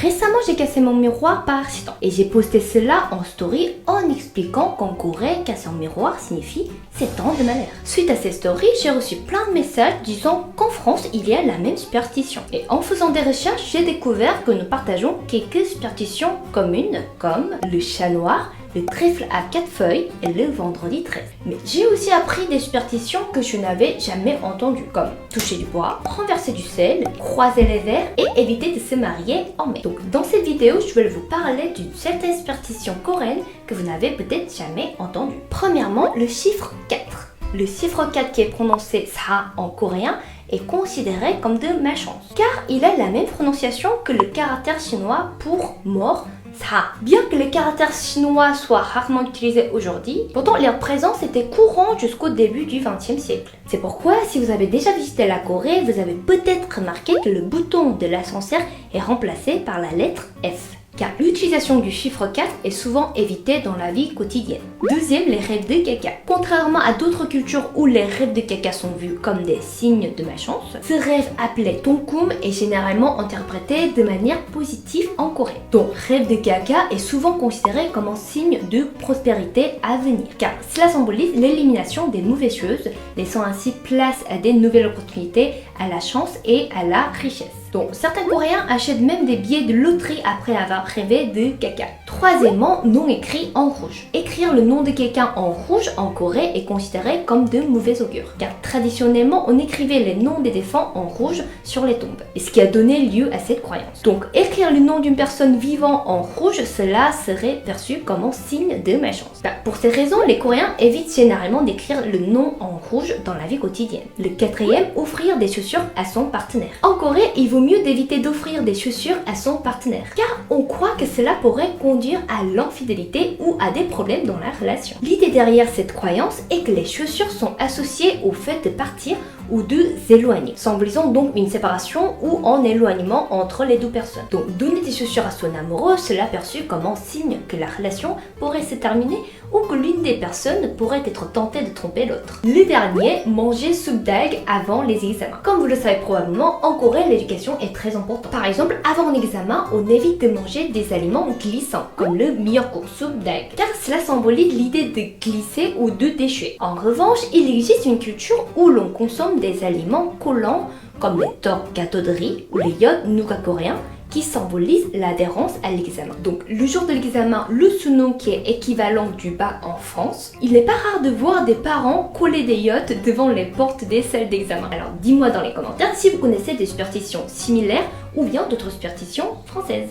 Récemment, j'ai cassé mon miroir par accident et j'ai posté cela en story en expliquant qu'en Corée, casser un miroir signifie 7 ans de malheur. Suite à ces stories, j'ai reçu plein de messages disant qu'en France, il y a la même superstition. Et en faisant des recherches, j'ai découvert que nous partageons quelques superstitions communes comme le chat noir, le trèfle à 4 feuilles et le vendredi 13. Mais j'ai aussi appris des superstitions que je n'avais jamais entendues, comme toucher du bois, renverser du sel, croiser les verres et éviter de se marier en mai. Donc dans cette vidéo, je vais vous parler d'une certaine superstition coréenne que vous n'avez peut-être jamais entendue. Premièrement, le chiffre 4. Le chiffre 4 qui est prononcé sa en coréen est considéré comme de malchance, car il a la même prononciation que le caractère chinois pour mort, ça. Bien que les caractères chinois soient rarement utilisés aujourd'hui, pourtant leur présence était courante jusqu'au début du XXe siècle. C'est pourquoi, si vous avez déjà visité la Corée, vous avez peut-être remarqué que le bouton de l'ascenseur est remplacé par la lettre F. Car l'utilisation du chiffre 4 est souvent évitée dans la vie quotidienne. Deuxième, les rêves de caca. Contrairement à d'autres cultures où les rêves de caca sont vus comme des signes de malchance, ce rêve appelé tongkum est généralement interprété de manière positive en Corée. Donc, rêve de caca est souvent considéré comme un signe de prospérité à venir, car cela symbolise l'élimination des mauvaises choses, laissant ainsi place à des nouvelles opportunités, à la chance et à la richesse. Donc, certains Coréens achètent même des billets de loterie après avoir rêvé de caca. Troisièmement, nom écrit en rouge. Écrire le nom de quelqu'un en rouge en Corée est considéré comme de mauvais augure, car traditionnellement, on écrivait les noms des défunts en rouge sur les tombes, et ce qui a donné lieu à cette croyance. Donc, écrire le nom d'une personne vivante en rouge, cela serait perçu comme un signe de malchance. Pour ces raisons, les Coréens évitent généralement d'écrire le nom en rouge dans la vie quotidienne. Le quatrième, offrir des chaussures à son partenaire. En Corée, il vaut mieux d'éviter d'offrir des chaussures à son partenaire, car on croit que cela pourrait conduire à l'infidélité ou à des problèmes dans la relation. L'idée derrière cette croyance est que les chaussures sont associées au fait de partir ou de s'éloigner, symbolisant donc une séparation ou un éloignement entre les deux personnes. Donc donner des chaussures à son amoureux, cela perçu comme un signe que la relation pourrait se terminer ou que l'une des personnes pourrait être tentée de tromper l'autre. Le dernier, manger soupe d'algues avant les examens. Comme vous le savez probablement, en Corée, l'éducation est très importante. Par exemple, avant un examen, on évite de manger des aliments glissants, comme le mireok, soupe d'algues, car cela symbolise l'idée de glisser ou de déchouer. En revanche, il existe une culture où l'on consomme des aliments collants, comme les tortes gâteaux de riz ou les yaourts nougat coréens, qui symbolise l'adhérence à l'examen. Donc le jour de l'examen, le sunon qui est équivalent du bac en France, il n'est pas rare de voir des parents coller des yachts devant les portes des salles d'examen. Alors dis-moi dans les commentaires si vous connaissez des superstitions similaires ou bien d'autres superstitions françaises.